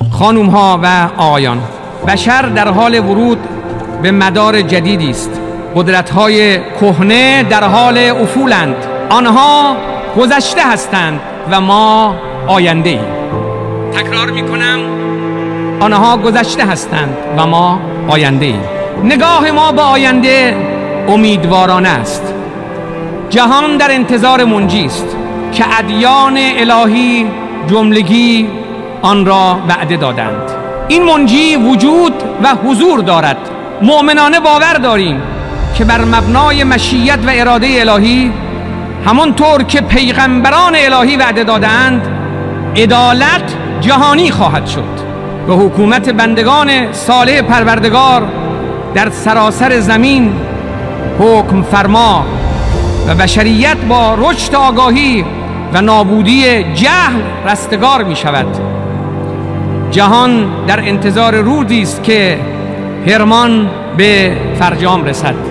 خانوم ها و آقایان، بشر در حال ورود به مدار جدیدی است. قدرت های کهنه در حال افولند. آنها گذشته هستند و ما آینده ایم. تکرار می کنم، آنها گذشته هستند و ما آینده ایم. نگاه ما به آینده امیدوارانه است. جهان در انتظار منجی است که ادیان الهی جملگی آن را وعده دادند. این منجی وجود و حضور دارد. مؤمنانه باور داریم که بر مبنای مشیت و اراده الهی، همانطور که پیغمبران الهی وعده دادند، عدالت جهانی خواهد شد و حکومت بندگان صالح پروردگار در سراسر زمین حکم فرما و بشریت با رشد آگاهی و نابودی جهل رستگار می شود. جهان در انتظار روزی است که حرمان به فرجام رسد.